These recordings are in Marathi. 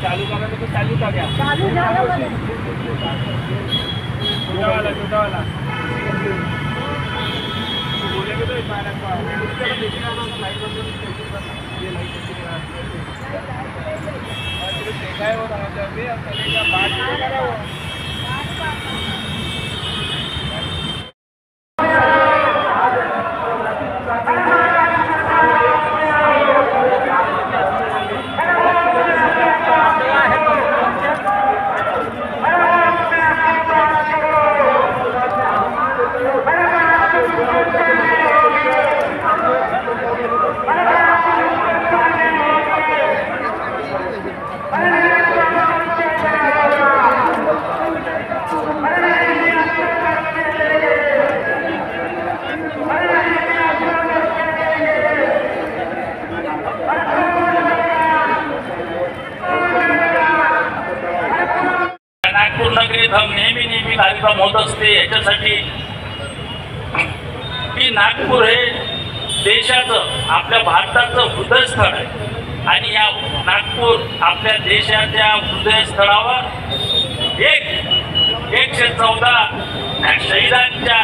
चालू करायला तो चालू का घ्या चालू झालं बघ छोटावाला बोले तो मारा का उसका देखना ना लाइट बंद ये लाइट देखा है वो जब भी अब चलेगा बात करेगा वो नागपूर नगरीत नेहमी कार्यक्रम होत असते याच्यासाठी की नागपूर हे देशाचं आपल्या भारताचं हृदयस्थळ आहे आणि या नागपूर आपल्या देशाच्या हृदयस्थळावर 114 शहीदांच्या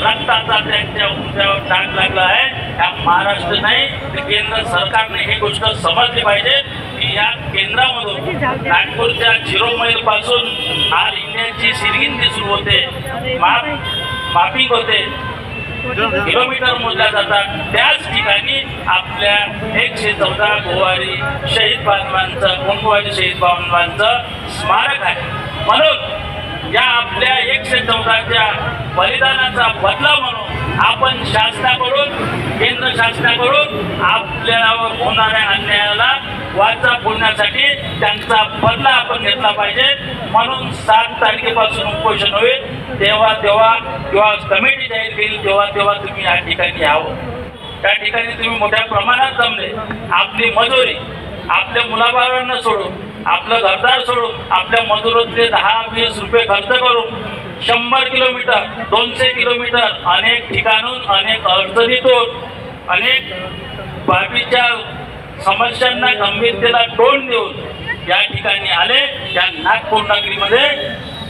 रक्ताचा त्यांच्या हृदयावर डाग लागला आहे। या महाराष्ट्र नाही तर केंद्र सरकारने ही गोष्ट समजली पाहिजे की या केंद्रामधून नागपूरच्या 0 मैल पासून ऑल इंडियाची सिरगिंदी सुरू होते, मापिंग होते, किलोमीटर मोजल्या जातात। त्याच ठिकाणी आपल्या 114 गोवारी शहीद बांधवांचं गोंडवारी शहीद बांधवांचं स्मारक आहे। म्हणून या आपल्या 114च्या बलिदानाचा बदला म्हणून आपण शासनाकडून केंद्र शासनाकडून आपल्यावर होणाऱ्या अन्यायाला वाचा फोडण्यासाठी त्यांचा बदला आपण घेतला पाहिजे। म्हणून 7 तारखेपासून उपोषण होईल तेव्हा कमिटी जाहीर केली तेव्हा तुम्ही या ठिकाणी यावं। त्या ठिकाणी तुम्ही मोठ्या प्रमाणात जमले, आपली मजुरी आपल्या मुलाबाळांना सोडून आपलं घरदार सोडून आपल्या मजुरीतले 10-20 रुपये खर्च करून 100 किलोमीटर 200 किलोमीटर अनेक ठिकाणून अनेक अडचणीतून अनेक बाबीच्या समस्यांना गंभीरतेला तोंड देऊन या ठिकाणी आले। या नागपूर नगरीमध्ये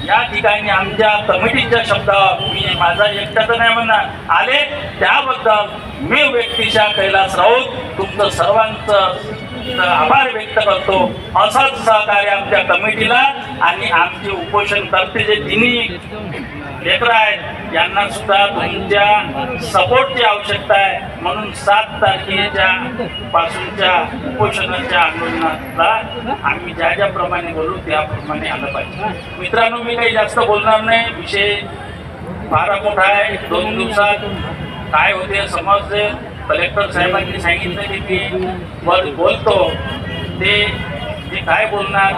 या ठिकाणी आमच्या कमिटीच्या शब्दावर मी माझा एकट्याचं नाही म्हणणार आले त्याबद्दल मी व्यक्तिशः कैलास राऊत तुमचं सर्वांचं आभार व्यक्त करतो। असंच सहकार्य आमच्या कमिटीला आणि आमचे उपोषणकर्ते जे तिन्ही लेकरं आहेत यांना सुद्धा तुमच्या सपोर्टची आवश्यकता आहे। म्हणून 7 तारखेच्या पासूनच्या उपोषणाच्या आंदोलनाला आम्ही ज्याप्रमाणे बोलू त्याप्रमाणे आलं पाहिजे। मित्रांनो, मी काही जास्त बोलणार नाही, विषय फार मोठा आहे। 2 दिवसात काय होते समजते। कलेक्टर साहेबांनी सांगितलं की मी बोलतो ते काय बोलणार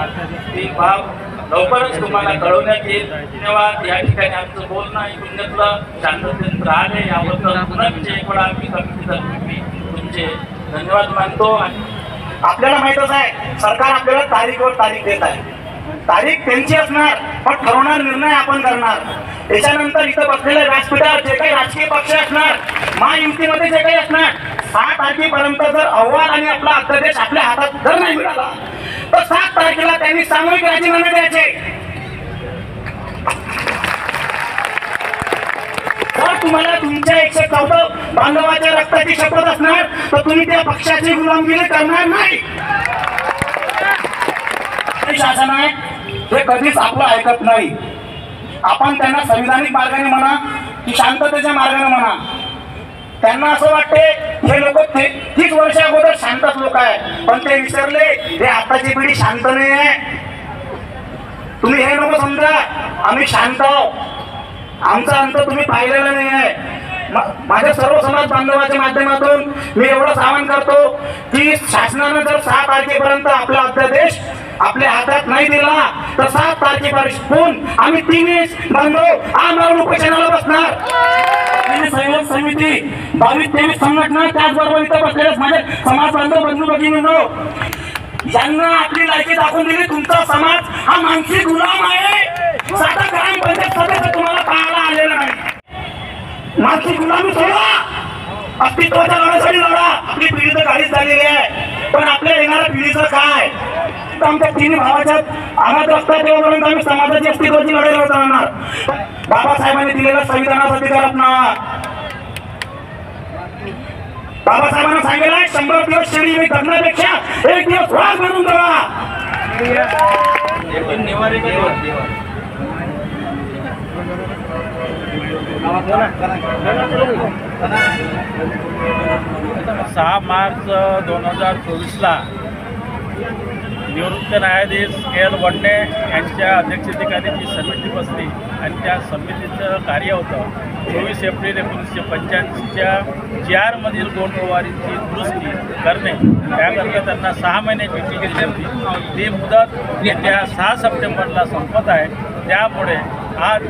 ते बाब लवकरच तुम्हाला कळवण्यात येईल। धन्यवाद। या ठिकाणी आमचं बोलणं ऐकून घेतलं, शांततेत राहिले याबद्दल पुन्हा एक वेळा आम्ही कमिटीतर्फे तुमचे धन्यवाद मानतो। आपल्याला माहितच आहे सरकार आपल्याला तारीखवर तारीख देत आहे, तारीख त्यांची असणार पण ठरवणार निर्णय आपण करणार। त्याच्यानंतर इथं बसलेल्या व्यासपीठावर जे काही राजकीय पक्ष असणार महायुतीमध्ये जे काही असणार 6 तारखेपर्यंत जर अहवाल आणि आपला अध्यादेश आपल्या हातात जर नाही मिळाला तर 7 तारखेला त्यांनी सामूहिक राजीनामे द्यायचे। जर तुम्हाला तुमच्या 114 बांधवाच्या रक्ताची शपथ असणार तर तुम्ही त्या पक्षाची गुलामगिरी करणार नाही। शासन आहे हे कधीच आपलं ऐकत नाही। आपण त्यांना संविधानिक मार्गाने म्हणा की शांततेच्या मार्गाने म्हणा, त्यांना असं वाटते हे लोक 30 वर्ष अगोदर शांतच लोक आहे पण ते विसरले हे आताची पिढी शांत नाही आहे। तुम्ही हे नको समजा आम्ही शांत आहोत, आमचा अंत तुम्ही पाहिलेला नाही आहे। माझ्या सर्व समाज बांधवाच्या माध्यमातून मी एवढंच आवाहन करतो की शासनानं जर 6 तारखेपर्यंत आपला अध्यादेश आपल्या हातात नाही दिला तर 7 तारखेपासून आम्ही 3 बांधव आमरण उपोषणाला बसणार। सहयोग समिती 22-23 संघटना त्याचबरोबर इथं बसलेल्या माझे समाज बांधव बंधू भगिनींनो यांना आपली लायकी दाखवून दिली। तुमचा समाज हा मानसिक गुलाम आहे। साधा ग्रामपंचायत सदस्य तुम्हाला पाहायला आलेला नाही। मानसिक गुलामी सोडा, अस्तित्वाच्या लढ्यासाठी लढा। आपली पिढी तर गाडीच झालेली आहे पण आपल्या येणाऱ्या पिढीचं काय जोपर्यंत आमच्या तिन्ही भावाच्या आघात असतात तेव्हापर्यंत आम्ही समाजाची अस्तित्वाची लढाई लढत राहणार. बाबासाहेबांनी दिलेला संविधानाचा अधिकार अपनावा. बाबासाहेबांना सांगितलं 100 दिवस शरीर मी जगण्यापेक्षा 1 दिवस वाघ बनून जगा. सहा मार्च 2024ला निवृत्त न्यायाधीश के.एल. वडणे यांच्या अध्यक्षतेखाली जी समिती बसली आणि त्या समितीचं कार्य होतं 24 एप्रिल 1985च्या JR मधील गोंडवारीची दुरुस्ती करणे. त्याकरता त्यांना 6 महिन्याची ड्युटी घेतली होती. ती मुदत येत्या 6 सप्टेंबरला संपत आहे. त्यामुळे आज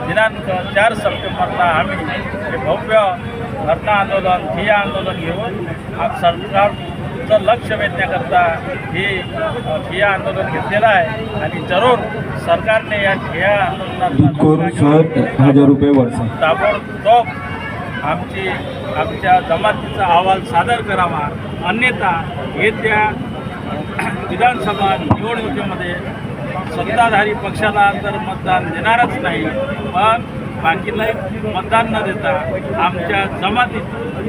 दिनांक 4 सप्टेंबरला आम्ही हे भव्य धरणं आंदोलन, ठिय्या आंदोलन घेऊन सरकारचं लक्ष वेधण्याकरता हे ठिय्या आंदोलन घेतलेलं आहे. आणि जरूर सरकारने या ठिय्या आंदोलनात ताबडतोब आमच्या जमातीचा अहवाल सादर करावा. अन्यथा येत्या विधानसभा निवडणुकीमध्ये सत्ताधारी पक्षाला तर मतदान देणारच नाही, पण बाकीला मतदान न देता आमच्या जमातीत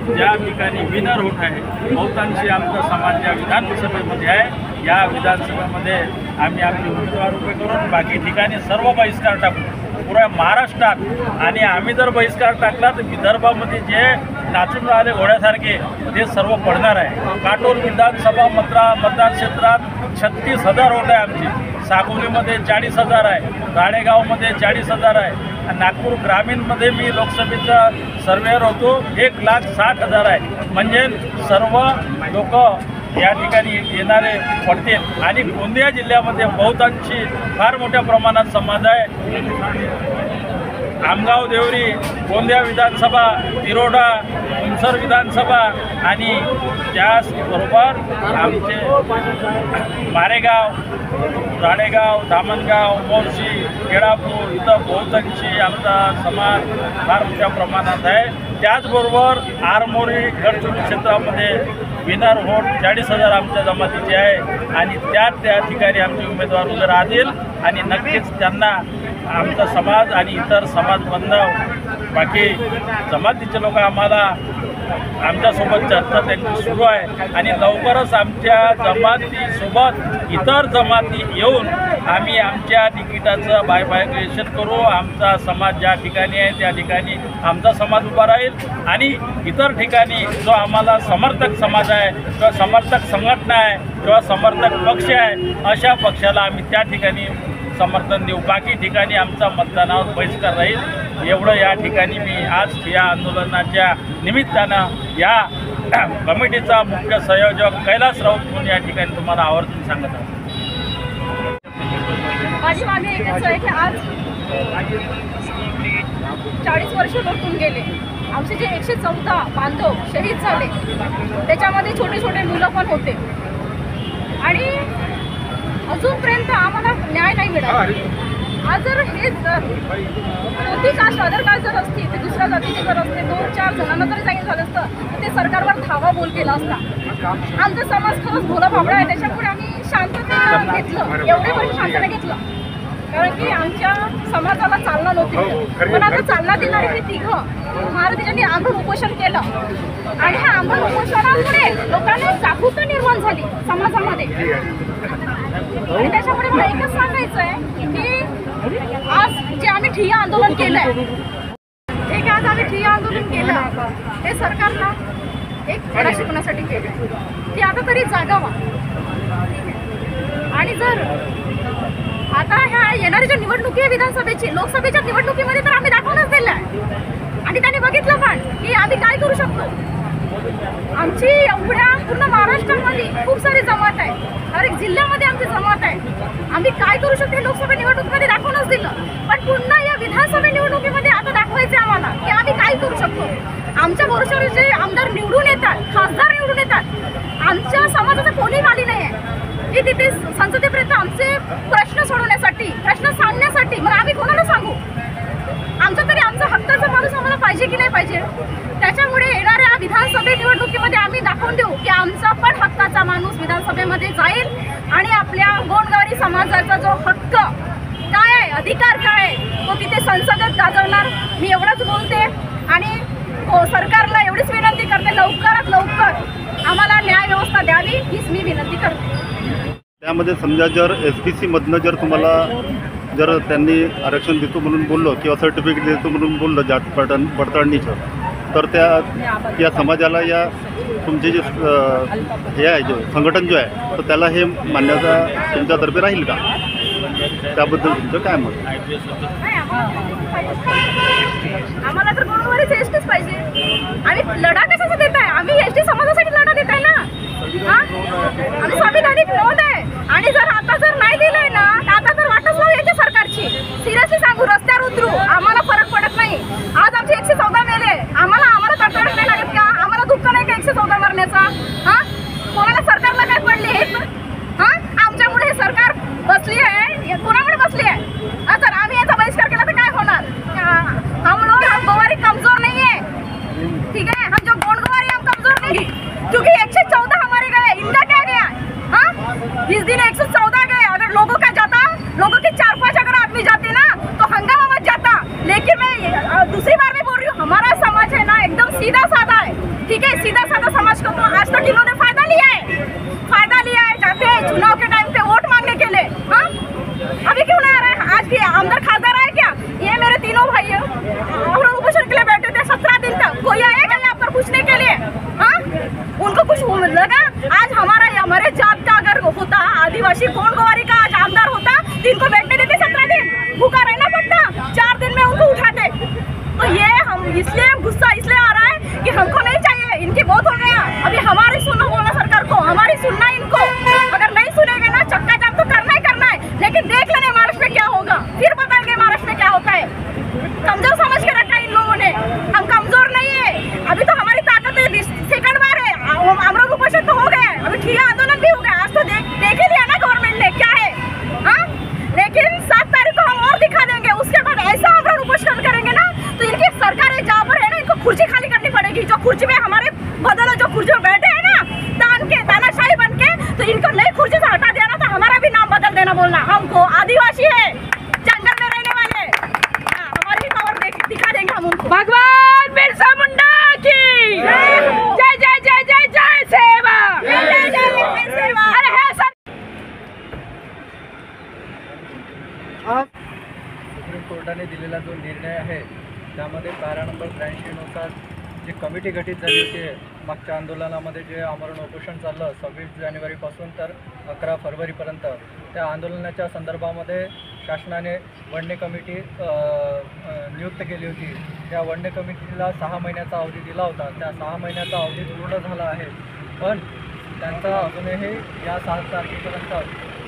ज्या ठिकाणी विनर होत आहे, बहुतांशी आमचा समाज या विधानसभेमध्ये आहे, या विधानसभेमध्ये आम्ही आपले उमेदवार उभे करून बाकी ठिकाणी सर्व बहिष्कार टाकू पुऱ्या महाराष्ट्रात. आणि आम्ही जर बहिष्कार टाकला तर विदर्भामध्ये जे नाचून राहिले घोड्यासारखे ते सर्व पडणार आहे. काटोल विधानसभा मतदान क्षेत्रात 36,000 वोट आहे आमची. साकोलीमध्ये 40,000 आहे, राळेगावमध्ये 40,000 आहे. नागपूर ग्रामीणमध्ये मी लोकसभेचा सर्वेअर होतो, 1,60,000 आहे. म्हणजे सर्व लोक या ठिकाणी येणारे पडतील. आणि गोंदिया जिल्ह्यामध्ये बहुतांशी फार मोठ्या प्रमाणात समाज आहे. आमगाव देवरी, गोंदिया विधानसभा, तिरोडा, तुमसर विधानसभा आणि त्याचबरोबर आमचे मारेगाव, राळेगाव, धामणगाव, मोर्शी, केळापूर इथं बहुतांशी आमचा समाज फार मोठ्या प्रमाणात आहे. त्याचबरोबर आरमोरी गडचिरोली क्षेत्रामध्ये विनर व्होट 40,000 आमच्या जमातीचे आहे. आणि त्या ठिकाणी आमचे उमेदवार उभे राहतील आणि नक्कीच त्यांना आमचा समाज आणि इतर समाज बांधव बाकी जमातीचे लोक आम्हाला आमच्यासोबत चर्चा त्यांची सुरू आहे. आणि लवकरच आमच्या जमातीसोबत इतर जमाती येऊन आम्ही आमच्या तिकिटाचं बायफायकेशन करू. आमचा समाज ज्या ठिकाणी आहे त्या ठिकाणी आमचा समाज उभा राहील आणि इतर ठिकाणी जो आम्हाला समर्थक समाज आहे किंवा समर्थक संघटना आहे किंवा समर्थक पक्ष आहे अशा पक्षाला आम्ही त्या ठिकाणी समर्थन देऊ. बाकी ठिकाणी आमचा मतदानावर बहिष्कार राहील. एवढं या ठिकाणी मी आज या आंदोलनाच्या निमित्तानं या कमिटीचा मुख्य संयोजक कैलास राऊत म्हणून या ठिकाणी तुम्हाला आवर्जून सांगत आहे. माझी मागणी एकच आहे की आज 40 वर्ष लोटून गेले. आमचे जे 114 बांधव शहीद झाले त्याच्यामध्ये छोटे छोटे मुलं पण होते आणि अजूनपर्यंत आम्हाला न्याय नाही मिळाला. आज जर हे कोणती कास्ट अदर कास्ट जर असती ते दुसऱ्या जातीचे जर असते 2-4 जणांना जरी सांगितलं झालं असतं तर ते सरकारवर धावा बोल केला असता. आमचा समाज खरंच भोला भाबडा आहे, त्याच्यामुळे आम्ही शांततेनं घेतलं, एवढे वर्ष शांततेने घेतलं. कारण की आमच्या समाजाला चालना नव्हती. पण आता चालना देणारे हे तिघं महाराजांनी आंदोलन उपोषण केलं आणि ह्या आंदोलन उपोषणामुळे लोकांना जागरूकता निर्माण झाली समाजामध्ये. आणि त्याच्यामुळे मला एकच सांगायचं आहे की आज जे आम्ही ठिय्या आंदोलन केलंय, जे आज आम्ही ठिय्या आंदोलन केलं ते सरकारला एक धडा शिकवण्यासाठी केलं की आता तरी जागावा. आणि जर आता ह्या येणाऱ्या ज्या निवडणुकी आहे विधानसभेची, लोकसभेच्या निवडणुकीमध्ये तर आम्ही दाखवूनच दिलं आहे आणि त्यांनी बघितलं पण की आम्ही काय करू शकतो. आमची एवढ्या पूर्ण महाराष्ट्रामध्ये खूप सारी जमात आहे, हर एक जिल्ह्यामध्ये आमची जमात आहे. आम्ही काय करू शकतो हे लोकसभा निवडणुकीमध्ये दाखवूनच दिलं, पण पुन्हा या विधानसभा निवडणुकीमध्ये आता दाखवायचं आम्हाला की आम्ही काय करू शकतो. आमच्या भरोश्यावर जे आमदार निवडून येतात, खासदार निवडून येतात, आमच्या समाजाचा कोणी वाली नाही आहे की तिथे संसदेपर्यंत आमचे प्रश्न सोडवण्यासाठी, प्रश्न सांगण्यासाठी. मग आम्ही कोणाला सांगू? आमचा तरी आमचा हक्काचा माणूस आम्हाला पाहिजे की नाही पाहिजे. त्याच्यामुळे येणाऱ्या विधानसभे निवडणुकीमध्ये आम्ही दाखवून देऊ की आमचा पण हक्काचा माणूस विधानसभेमध्ये जाईल आणि आपल्या समाजाचा जो हक्क काय आहे, अधिकार काय आहे, तो तिथे संसदेत गाजवणार. मी एवढंच बोलते आणि सरकारला एवढीच विनंती करते, लवकरात लवकर आम्हाला न्याय व्यवस्था द्यावी हीच मी विनंती करते. त्यामध्ये समजा जर SBC मधनं जर तुम्हाला जर त्यांनी आरक्षण देतो म्हणून बोललो किंवा सर्टिफिकेट देतो म्हणून बोललं जात पडताळणीचं, तर त्या समाजाला या तुमचे जे हे आहे जो संघटन जो आहे तर त्याला हे मान्यता तुमच्यातर्फे राहील का? त्याबद्दल तुमचं काय मत? नाही, आम्हाला तर गोणगोवारीच एसटीच पाहिजे. आम्ही लढा कशाचा देत आहे? आम्ही एसटी समाजासाठी लढा देत आहे ना. आम्ही संविधानिक नोंद आहे आणि आता जर नाही दिलंय ना तर आता तर वाटच लावू याच्या सरकारची. सिरियसली सांगू, रस्त्यावर उतरू, आम्हाला फरक पडत नाही. आज आमचे 114 मेले, आम्हाला तडतडत नाही लागत का? आम्हाला दुःख नाही का 114 मरण्याचा? कोणाला सरकारला काय पडले हे? आमच्यामुळे हे सरकार बसली आहे, कोणामुळे बसली आहे? तर आम्ही याचा बहिष्कार केला तर काय होणार? हम गोवारी कमजोर नहीं है, ठीक है? हम जो गोंडगोवारी हम कमजोर नहीं, क्योंकि 114 हमारे गए, इनका क्या गया? जिस दिन 114 गए, अगर लोगों के 4-5 अगर आदमी जाते ना तो हंगामा मच जाता. लेकिन मैं दूसरी बार में बोल रही हूँ, हमारा समाज है ना एकदम सीधा साधा है, ठीक है? सीधा साधा समाज को तो आज तक इन्होंने फायदा लिया है, जाते हैं चुनाव के टाइम पे वोट मांगने के लिए. अभी क्यों नहीं आ रहा है? आज भी आमदार खासदार आए क्या? ये मेरे तीनों भाई और उपोषण के लिए बैठे थे 17 दिन तक. कोई आया क्या यहाँ पर पूछने के लिए? उनको कुछ लगा? आज हमारे जात का अगर होता, आदिवासी गोंडगोवारी का आज आमदार होता तो इनको बैठने देते 17 दिन, भूखा रहना पड़ता, 4 दिन में उनको उठाते. तो ये हम इसलिए गुस्सा इसलिए आ रहा है कि हमको नहीं चाहिए, इनकी बहुत हो गया. अभी हमारी सुनना बोलना सरकार को, हमारी सुनना इनको. अगर नहीं सुनेंगे ना चक्का जाम तो करना है, लेकिन देख लेने महाराष्ट्र में क्या होगा, फिर बताएंगे महाराष्ट्र में क्या होता है. कमजोर समझ के रखा इन लोगों ने. हम कमजोर नहीं है, अभी तो हमारी ताकत है. सेकंड बार है, अमृत उपोषण तो हो गया, अभी ठिया आंदोलन भी हो गया. आज तो देख ही लिया ना गवर्नमेंट ने क्या है. लेकिन 7 तारीख को हम और दिखा देंगे. उसके बाद ऐसा अमृत उपोषण करेंगे ना तो इनकी सरकार जहाँ पर है ना, इनको कुर्सी खाली करनी पड़ेगी. जो कुर्सी में हमारे बदल जो कुर्सी में बैठे हैं ना तानाशाही बन के, तो इनको नई कुर्सी से हटा देना तो हमारा भी नाम बदल देना बोलना. हमको आदिवासी है, जंगल में रहने वाले, हमारी पावर दिखा देंगे हम उनको. भगवान बिरसा मुंडा की जय जय जय जय जय सेवा, जय जय सेवा. अरे है सर. सुप्रीम कोर्टाने दिलेला जो निर्णय आहे त्यामध्ये पॅरा नंबर 83 नुसार जी कमिटी गठीत झाली होती मागच्या आंदोलनामध्ये, जे आमरण उपोषण चाललं 26 जानेवारीपासून तर 11 फरवरीपर्यंत, त्या आंदोलनाच्या संदर्भामध्ये शासनाने वडणे कमिटी नियुक्त केली होती. त्या वडणे कमिटीला 6 महिन्याचा अवधी दिला होता. त्या 6 महिन्याचा अवधी पूर्ण झाला आहे, पण त्यांचा अजूनही या 7 तारखेपर्यंत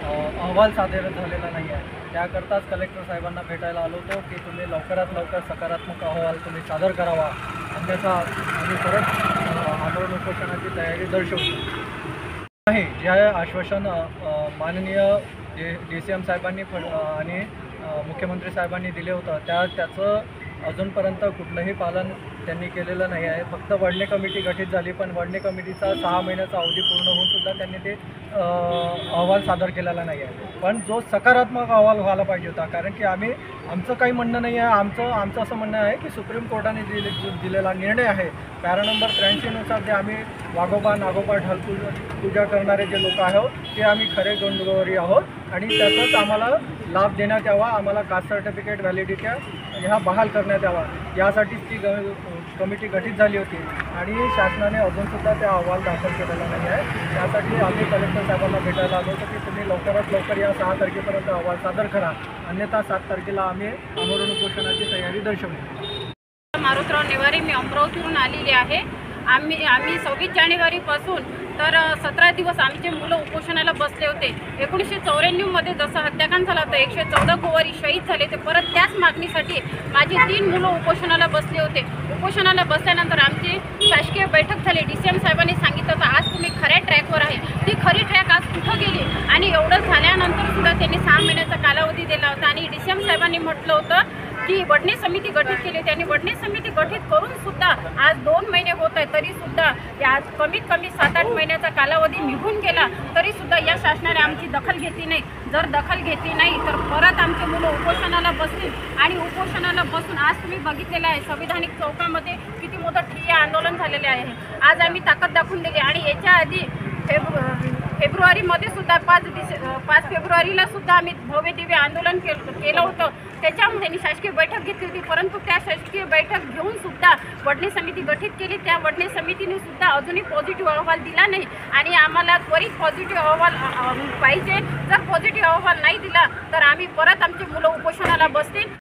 अहवाल सादर झालेला नाही आहे. त्याकरताच कलेक्टर साहेबांना भेटायला आलो होतो की तुम्ही लवकरात लवकर सकारात्मक अहवाल तुम्ही सादर करावा, अन्यथा आम्ही परत आंदोलन उपोषणाची तयारी दर्शवू. नाही, जे आश्वासन माननीय DCM साहेबांनी आणि मुख्यमंत्री साहेबांनी दिले होतं त्याचं अजूनपर्यंत कुठलंही पालन त्यांनी केलेलं नाही आहे. फक्त वडणे कमिटी गठीत झाली, पण वडणे कमिटीचा 6 महिन्याचा अवधी पूर्ण होऊनसुद्धा त्यांनी ते अहवाल सादर केलेला नाही आहे. पण जो सकारात्मक अहवाल व्हायला पाहिजे होता, कारण की आमचं काही म्हणणं नाही आहे. आमचं असं म्हणणं आहे की सुप्रीम कोर्टाने दिलेला निर्णय आहे पॅरा नंबर 83 नुसार जे आम्ही वाघोबा नागोबा ढाल पूजा करणारे जे लोक आहोत ते आम्ही खरे गोंडगोवारी आहोत आणि त्याचाच आम्हाला लाभ देण्यात यावा, आम्हाला कास्ट सर्टिफिकेट व्हॅलिडिटी ह्या बहाल करण्यात यावा, यासाठीच ती कमिटी गठीत झाली होती. आणि शासनाने अजूनसुद्धा त्या अहवाल दाखल केलेला नाही आहे. त्यासाठी आम्ही कलेक्टर साहेबांना भेटायला आलो होतो की तुम्ही लवकरात लवकर या 6 तारखेपर्यंत अहवाल सादर करा, अन्यथा 7 तारखेला आम्ही आमरण उपोषणाची तयारी दर्शवली. मारुतराव नेवारे, मी अमरावतीवरून आलेली आहे. आम्ही 26 जानेवारीपासून तर 17 दिवस आमचे मुलं उपोषणाला बसले होते. 1994मध्ये जसं हत्याकांड झाला होता, 114 गोवारी शहीद झाले ते परत त्याच मागणीसाठी माझी 3 मुलं उपोषणाला बसले होते. उपोषणाला बसल्यानंतर आमची शासकीय बैठक झाली. DCM साहेबांनी सांगितलं होतं आज तुम्ही खऱ्या ट्रॅकवर आहे. ती खरी ट्रॅक आज कुठं गेली? आणि एवढं झाल्यानंतर सुद्धा त्यांनी 6 महिन्याचा कालावधी दिला होता आणि DCM साहेबांनी म्हटलं होतं की वडणे समिती गठीत केली. त्यांनी वडणे समिती गठीत करून सुद्धा आज 2 महिने होत आहे, तरी सुद्धा आज कमीत कमी 7-8 महिन्याचा कालावधी निघून गेला, तरी सुद्धा या शासनाने आमची दखल घेतली नाही. जर दखल घेतली नाही तर परत आमचे मुलं उपोषणाला बसतील आणि उपोषणाला बसून आज तुम्ही बघितलेलं आहे संविधानिक चौकामध्ये किती मोठं ठिय्या आंदोलन झालेले आहे. आज आम्ही ताकद दाखवून दिली आणि याच्या आधी फेब्रुवारीमध्ये सुद्धा 5 फेब्रुवारीला सुद्धा आम्ही भव्य दिव्य आंदोलन केलं होतं. त्याच्यामध्ये त्यांनी शासकीय बैठक घेतली होती, परंतु त्या शासकीय बैठक घेऊन सुद्धा वडणे समिती गठीत केली. त्या वडणे समितीने सुद्धा अजूनही पॉझिटिव्ह अहवाल दिला नाही आणि आम्हाला त्वरित पॉझिटिव्ह अहवाल पाहिजे. जर पॉझिटिव्ह अहवाल नाही दिला तर आम्ही परत आमचे मुलं उपोषणाला बसतील.